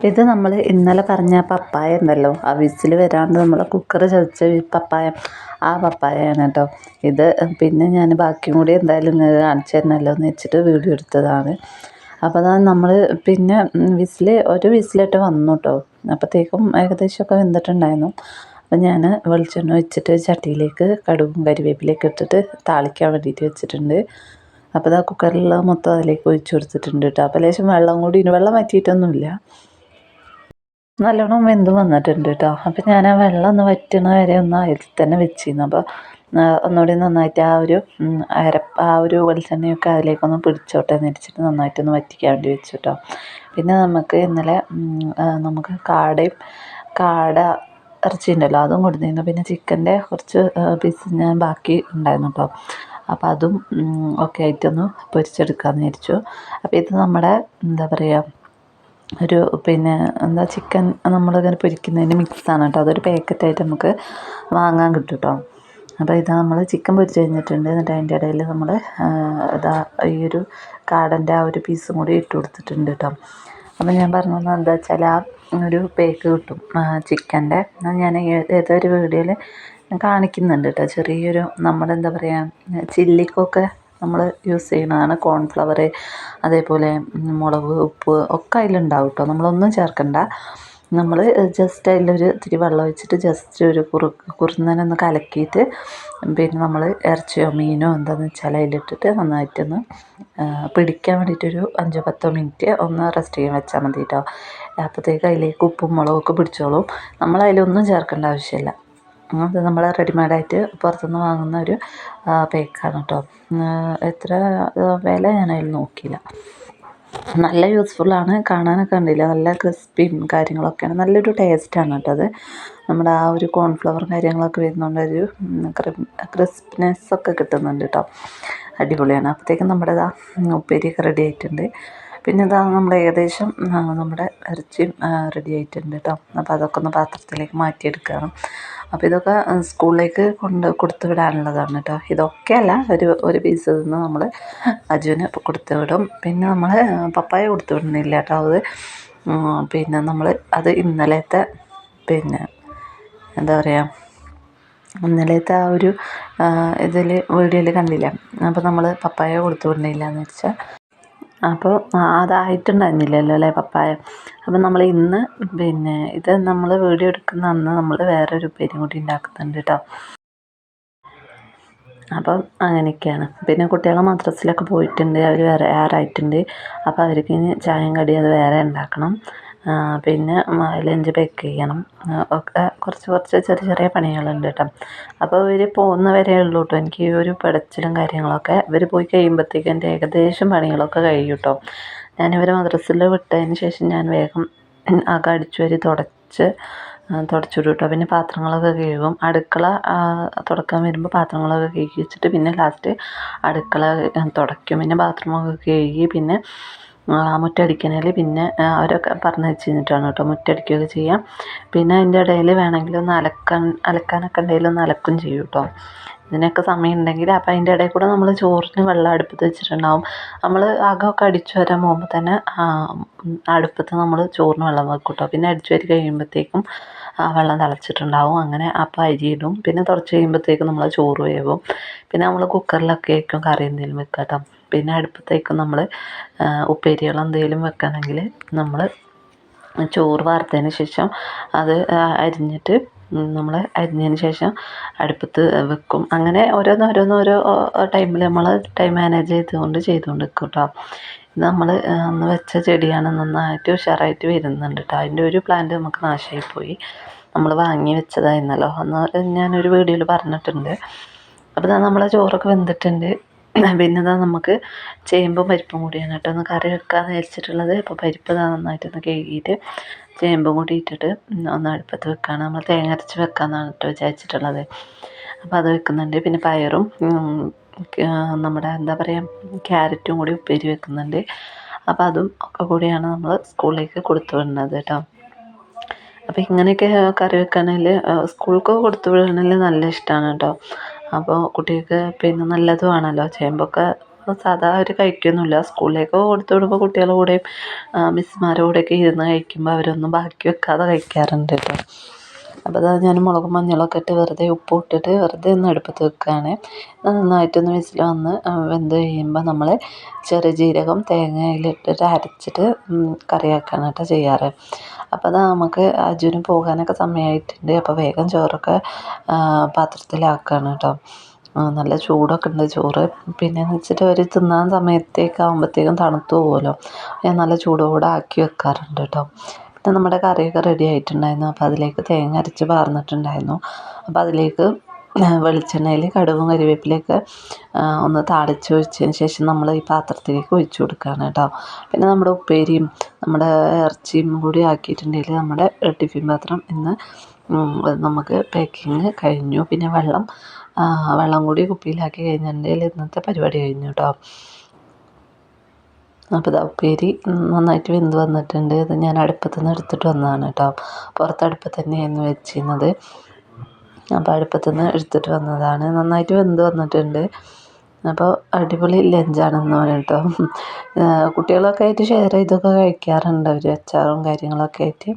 ഇത് നമ്മൾ ഇന്നലെ പറഞ്ഞ പപ്പായ ഉണ്ടല്ലോ, ആ വിസിൽ വരാണ്ട് നമ്മൾ കുക്കർ ചതച്ച പപ്പായ, ആ പപ്പായയാണ് കേട്ടോ ഇത്. പിന്നെ ഞാൻ ബാക്കിയും കൂടി എന്തായാലും നിങ്ങൾ കാണിച്ചു തരണമല്ലോ എന്ന് വെച്ചിട്ട് വീഡിയോ എടുത്തതാണ്. അപ്പോൾ അതാ നമ്മൾ പിന്നെ ഒരു വിസിലിട്ട് വന്നു കേട്ടോ. അപ്പോഴത്തേക്കും ഏകദേശമൊക്കെ വെന്തിട്ടുണ്ടായിരുന്നു. അപ്പം ഞാൻ വെളിച്ചെണ്ണ ഒഴിച്ചിട്ട് ചട്ടിയിലേക്ക് കടുകും കരിവേപ്പിലേക്ക് ഇട്ടിട്ട് താളിക്കാൻ വേണ്ടിയിട്ട് വെച്ചിട്ടുണ്ട്. അപ്പോൾ ഇതാ കുക്കറിലുള്ള മൊത്തം അതിലേക്ക് ഒഴിച്ച് കൊടുത്തിട്ടുണ്ട് കേട്ടോ. അപ്പോൾ ലേശം വെള്ളം കൂടി, വെള്ളം വറ്റിയിട്ടൊന്നുമില്ല, നല്ലോണം വെന്ത് വന്നിട്ടുണ്ട് കേട്ടോ. അപ്പം ഞാൻ ആ വെള്ളം ഒന്ന് വറ്റണ വരെ ഒന്ന് അതിൽ തന്നെ വെച്ചിരുന്നു. അപ്പോൾ ഒന്നുകൂടി നന്നായിട്ട് ആ ഒരു വെളിച്ചെണ്ണയൊക്കെ അതിലേക്കൊന്ന് പിടിച്ചോട്ടെ എന്ന് വെച്ചിട്ട് നന്നായിട്ടൊന്ന് വറ്റിക്കാൻ വേണ്ടി വെച്ചു കേട്ടോ. പിന്നെ നമുക്ക് ഇന്നലെ നമുക്ക് കാട ഇറച്ചി ഉണ്ടല്ലോ, അതും കൊടുത്തിരുന്നു. പിന്നെ ചിക്കൻ്റെ കുറച്ച് പീസ് ഞാൻ ബാക്കി ഉണ്ടായിരുന്നു കേട്ടോ. അപ്പോൾ അതും ഒക്കെ ആയിട്ടൊന്ന് പൊരിച്ചെടുക്കാമെന്ന് വിചാരിച്ചു. അപ്പോൾ ഇത് നമ്മുടെ എന്താ പറയുക, പിന്നെ ചിക്കൻ നമ്മളിങ്ങനെ പൊരിക്കുന്നതിന് മിക്സാണ് കേട്ടോ. അതൊരു പാക്കറ്റായിട്ട് നമുക്ക് വാങ്ങാൻ കിട്ടും കേട്ടോ. അപ്പോൾ ഇതാ നമ്മൾ ചിക്കൻ പൊരിച്ച് കഴിഞ്ഞിട്ടുണ്ട്. എന്നിട്ട് അതിൻ്റെ ഇടയിൽ നമ്മൾ ഈ ഒരു കാടൻ്റെ ആ ഒരു പീസും കൂടി ഇട്ട് കൊടുത്തിട്ടുണ്ട് കേട്ടോ. അപ്പോൾ ഞാൻ പറഞ്ഞത് എന്താ വെച്ചാൽ ആ ഒരു പേക്ക് കിട്ടും ചിക്കൻ്റെ. ഞാൻ ഏതൊരു വീഡിയോയിൽ കാണിക്കുന്നുണ്ട് കേട്ടോ. ചെറിയൊരു നമ്മളെന്താ പറയുക, ചില്ലിക്കൊക്കെ നമ്മൾ യൂസ് ചെയ്യുന്നതാണ് കോൺഫ്ലവർ, അതേപോലെ മുളക്, ഉപ്പ് ഒക്കെ അതിലുണ്ടാവും കേട്ടോ. നമ്മളൊന്നും ചേർക്കണ്ട. നമ്മൾ ജസ്റ്റ് അതിലൊരു ഇത്തിരി വെള്ളം ഒഴിച്ചിട്ട് ജസ്റ്റ് ഒരു കുറുന്നനൊന്ന് കലക്കിയിട്ട് പിന്നെ നമ്മൾ ഇറച്ചിയോ മീനോ എന്താണെന്ന് വെച്ചാൽ അതിലിട്ടിട്ട് നന്നായിട്ടൊന്ന് പിടിക്കാൻ വേണ്ടിയിട്ടൊരു 5-10 മിനിറ്റ് ഒന്ന് റെസ്റ്റ് ചെയ്യാൻ വെച്ചാൽ മതി കേട്ടോ. അപ്പോഴത്തേക്ക് അതിലേക്ക് ഉപ്പും മുളകൊക്കെ പിടിച്ചോളും. നമ്മളതിലൊന്നും ചേർക്കേണ്ട ആവശ്യമില്ല. അത് നമ്മൾ റെഡിമെയ്ഡായിട്ട് പുറത്തുനിന്ന് വാങ്ങുന്ന ഒരു പേക്കാണ് കേട്ടോ. എത്ര വില ഞാനതിൽ നോക്കിയില്ല. നല്ല യൂസ്ഫുള്ളാണ്, കാണാനൊക്കെ ഉണ്ടില്ല, നല്ല ക്രിസ്പിയും കാര്യങ്ങളൊക്കെയാണ്, നല്ലൊരു ടേസ്റ്റാണ് കേട്ടോ അത്. നമ്മുടെ ആ ഒരു കോൺഫ്ലവർ കാര്യങ്ങളൊക്കെ വരുന്നതുകൊണ്ട് ഒരു ക്രിസ്പിനെസ്സൊക്കെ കിട്ടുന്നുണ്ട് കേട്ടോ. അടിപൊളിയാണ്. അപ്പോഴത്തേക്കും നമ്മുടെ ഉപ്പേരിയൊക്കെ റെഡി ആയിട്ടുണ്ട്. പിന്നെ നമ്മൾ ഏകദേശം നമ്മുടെ ഇറച്ചിയും റെഡി ആയിട്ടുണ്ട് കേട്ടോ. അപ്പോൾ അതൊക്കെ ഒന്ന് പാത്രത്തിലേക്ക് മാറ്റിയെടുക്കണം. അപ്പോൾ ഇതൊക്കെ സ്കൂളിലേക്ക് കൊടുത്തു വിടാനുള്ളതാണ് കേട്ടോ. ഇതൊക്കെയല്ല, ഒരു പീസ് നിന്ന് നമ്മൾ അജുവിന് കൊടുത്തു വിടും. പിന്നെ നമ്മൾ പപ്പായ കൊടുത്തു വിടുന്നില്ല കേട്ടോ. അത് പിന്നെ നമ്മൾ അത് ഇന്നലത്തെ പിന്നെ എന്താ പറയുക, ഇന്നലത്തെ ആ ഒരു വീഡിയോയിൽ കണ്ടില്ല. അപ്പോൾ നമ്മൾ പപ്പായ കൊടുത്തു വിടുന്നില്ല എന്ന് വെച്ചാൽ, അപ്പോൾ അതായിട്ടുണ്ടായിരുന്നില്ലല്ലോ അല്ലേ പപ്പായ. അപ്പം നമ്മൾ ഇന്ന് പിന്നെ ഇത് നമ്മൾ വീഡിയോ എടുക്കുന്ന അന്ന് നമ്മൾ വേറൊരു ഉപ്പേരി കൂടി ഉണ്ടാക്കുന്നുണ്ട് കേട്ടോ. അപ്പം അങ്ങനെയൊക്കെയാണ്. പിന്നെ കുട്ടികളെ മദ്രസയിലൊക്കെ പോയിട്ടുണ്ട്, അവർ വേറെ ആറായിട്ടുണ്ട്. അപ്പോൾ അവർക്ക് ഇനി ചായയും കടി അത് വേറെ ഉണ്ടാക്കണം. പിന്നെ ലഞ്ച് പാക്ക് ചെയ്യണം, ഒക്കെ കുറച്ച് ചെറിയ പണികളുണ്ട് കേട്ടോ. അപ്പോൾ ഇവർ പോകുന്നവരേ ഉള്ളൂ കേട്ടോ എനിക്ക് ഈ ഒരു പിടച്ചിലും കാര്യങ്ങളൊക്കെ. ഇവർ പോയി കഴിയുമ്പോഴത്തേക്കും എൻ്റെ ഏകദേശം പണികളൊക്കെ കഴിയും കേട്ടോ. ഞാനിവരെ മദ്രസയിൽ വിട്ടതിന് ശേഷം ഞാൻ വേഗം അടിച്ചു വാരി തുടച്ചിടും കേട്ടോ. പിന്നെ പാത്രങ്ങളൊക്കെ കഴുകും. അടുക്കള തുടക്കാൻ വരുമ്പോൾ പാത്രങ്ങളൊക്കെ കഴുകി വെച്ചിട്ട് പിന്നെ ലാസ്റ്റ് അടുക്കള തുടയ്ക്കും. പിന്നെ ബാത്റൂമൊക്കെ കഴുകി പിന്നെ മുറ്റടിക്കണേൽ പിന്നെ അവരൊക്കെ പറഞ്ഞ് വെച്ച് കഴിഞ്ഞിട്ടാണ് കേട്ടോ മുറ്റടിക്കുകയൊക്കെ ചെയ്യാം. പിന്നെ അതിൻ്റെ ഇടയിൽ വേണമെങ്കിൽ ഒന്ന് അലക്കാനൊക്കെ ഉണ്ടെങ്കിൽ ഒന്ന് അലക്കും ചെയ്യും കേട്ടോ. ഇതിനൊക്കെ സമയം ഉണ്ടെങ്കിൽ. അപ്പോൾ അതിൻ്റെ ഇടയിൽ കൂടെ നമ്മൾ ചോറിന് വെള്ളം അടുപ്പത്ത് വെച്ചിട്ടുണ്ടാവും. നമ്മൾ അകമൊക്കെ അടിച്ചു വരാൻ പോകുമ്പോൾ തന്നെ അടുപ്പത്ത് നമ്മൾ ചോറിന് വെള്ളം വെക്കും കേട്ടോ. പിന്നെ അടിച്ചു വരി കഴിയുമ്പോഴത്തേക്കും വെള്ളം തിളച്ചിട്ടുണ്ടാവും. അങ്ങനെ അപ്പം അരിയിടും. പിന്നെ തുടച്ച് കഴിയുമ്പോഴത്തേക്കും നമ്മൾ ചോറ് വേവും. പിന്നെ നമ്മൾ കുക്കറിലൊക്കെ ആയിരിക്കും കറി എന്തെങ്കിലും വെക്കുക കേട്ടോ. പിന്നെ അടുപ്പത്തേക്കും നമ്മൾ ഉപ്പേരികൾ എന്തെങ്കിലും വെക്കണമെങ്കിൽ നമ്മൾ ചോറ് വാർത്തതിന് ശേഷം അത് നമ്മൾ അരിഞ്ഞതിന് ശേഷം അടുപ്പത്ത് വെക്കും. അങ്ങനെ ഓരോ ടൈമിൽ നമ്മൾ ടൈം മാനേജ് ചെയ്തുകൊണ്ട് നിൽക്കും കേട്ടോ. ഇത് നമ്മൾ അന്ന് വെച്ച ചെടിയാണ്, നന്നായിട്ട് ഉഷാറായിട്ട് വരുന്നുണ്ട് കേട്ടോ. അതിൻ്റെ ഒരു പ്ലാന്റ് നമുക്ക് നാശമായിപ്പോയി, നമ്മൾ വാങ്ങി വെച്ചതായിരുന്നല്ലോ അന്ന് ഞാനൊരു വീഡിയോയിൽ പറഞ്ഞിട്ടുണ്ട്. അപ്പോൾ നമ്മളെ ചോറൊക്കെ വെന്തിട്ടുണ്ട്. പിന്നെ നമുക്ക് ചേമ്പും പരിപ്പും കൂടിയാണ് കേട്ടോ ഒന്ന് കറി വെക്കാമെന്ന് വിചാരിച്ചിട്ടുള്ളത്. അപ്പോൾ പരിപ്പ് നന്നായിട്ടൊന്ന് കഴുകിയിട്ട് ചേമ്പും കൂടി ഇട്ടിട്ട് ഒന്ന് അടുപ്പത്ത് വെക്കുകയാണ്. നമ്മൾ തേങ്ങ അരച്ച് വെക്കാമെന്നാണ് കേട്ടോ വിചാരിച്ചിട്ടുള്ളത്. അപ്പോൾ അത് വെക്കുന്നുണ്ട്. പിന്നെ പയറും നമ്മുടെ എന്താ പറയുക ക്യാരറ്റും കൂടി ഉപ്പേരി വെക്കുന്നുണ്ട്. അപ്പോൾ അതും ഒക്കെ കൂടിയാണ് നമ്മൾ സ്കൂളിലേക്ക് കൊടുത്തു വിടുന്നത് കേട്ടോ. അപ്പോൾ ഇങ്ങനെയൊക്കെ കറി വെക്കുകയാണെങ്കിൽ സ്കൂൾക്ക് കൊടുത്തു വിടണമെങ്കിൽ നല്ല ഇഷ്ടമാണ് കേട്ടോ. അപ്പോൾ കുട്ടികൾക്ക് പിന്നെ നല്ലതുമാണല്ലോ. ചേമ്പൊക്കെ സാധാ അവർ കഴിക്കൊന്നുമില്ല. സ്കൂളിലേക്ക് കൊടുത്തു വിടുമ്പോൾ കുട്ടികളുടെ കൂടെയും മിസ്സുമാരുടെ കൂടെയൊക്കെ ഇരുന്ന് കഴിക്കുമ്പോൾ അവരൊന്നും ബാക്കി വെക്കാതെ കഴിക്കാറുണ്ട് കേട്ടോ. അപ്പോൾ അതാ ഞാൻ മുളകും മഞ്ഞളൊക്കെ ഇട്ട് വെറുതെ ഉപ്പും ഇട്ടിട്ട് വെറുതെ ഒന്ന് അടുപ്പത്ത് വെക്കുകയാണ്. നന്നായിട്ടൊന്ന് വിസിൽ വന്ന് വെന്ത് കഴിയുമ്പോൾ നമ്മൾ ചെറിയ ജീരകം തേങ്ങയിലിട്ടിട്ട് അരച്ചിട്ട് കറിയാക്കുകയാണ് കേട്ടോ ചെയ്യാറ്. അപ്പോൾ അതാ നമുക്ക് അജുന് പോകാനൊക്കെ സമയമായിട്ടുണ്ട്. അപ്പോൾ വേഗം ചോറൊക്കെ പാത്രത്തിലാക്കുകയാണ് കേട്ടോ. നല്ല ചൂടൊക്കെ ഉണ്ട് ചോറ്. പിന്നെയെന്ന് വെച്ചിട്ട് അവർ തിന്നാൻ സമയത്തേക്കാകുമ്പോഴത്തേക്കും തണുത്ത് പോകുമല്ലോ, ഞാൻ നല്ല ചൂടോടെ ആക്കി വെക്കാറുണ്ട് കേട്ടോ. പിന്നെ നമ്മുടെ കറിയൊക്കെ റെഡി ആയിട്ടുണ്ടായിരുന്നു. അപ്പോൾ അതിലേക്ക് തേങ്ങ അരച്ച് പാർന്നിട്ടുണ്ടായിരുന്നു. അപ്പോൾ അതിലേക്ക് വെളിച്ചെണ്ണയിൽ കടുകും കരിവേപ്പിലയൊക്കെ ഒന്ന് താളിച്ചൊഴിച്ചതിന് ശേഷം നമ്മൾ ഈ പാത്രത്തിലേക്ക് ഒഴിച്ചു കൊടുക്കുകയാണ് കേട്ടോ. പിന്നെ നമ്മുടെ ഉപ്പേരിയും നമ്മുടെ ഇറച്ചിയും കൂടി ആക്കിയിട്ടുണ്ടെങ്കിൽ നമ്മുടെ ടിഫിൻ പാത്രം ഇന്ന് നമുക്ക് പാക്കിങ് കഴിഞ്ഞു. പിന്നെ വെള്ളം കൂടി കുപ്പിയിലാക്കി കഴിഞ്ഞിട്ടുണ്ടെങ്കിൽ ഇന്നത്തെ പരിപാടി കഴിഞ്ഞു കേട്ടോ. അപ്പോൾ ഇതാ ഉപ്പേരി നന്നായിട്ട് വെന്ത് വന്നിട്ടുണ്ട്. ഇത് ഞാൻ അടുപ്പത്തു നിന്ന് എടുത്തിട്ട് വന്നതാണ് കേട്ടോ. പുറത്തടുപ്പത്ത് തന്നെയായിരുന്നു വെച്ചിരുന്നത്. അപ്പോൾ അടുപ്പത്തു നിന്ന് എടുത്തിട്ട് വന്നതാണ്. നന്നായിട്ട് വെന്ത് വന്നിട്ടുണ്ട്. അപ്പോൾ അടിപൊളി ലഞ്ചാണെന്ന് പറയും കേട്ടോ. കുട്ടികളൊക്കെ ആയിട്ട് ഷെയർ ചെയ്തൊക്കെ കഴിക്കാറുണ്ട് അവർ, അച്ചാറും കാര്യങ്ങളൊക്കെ ആയിട്ട്.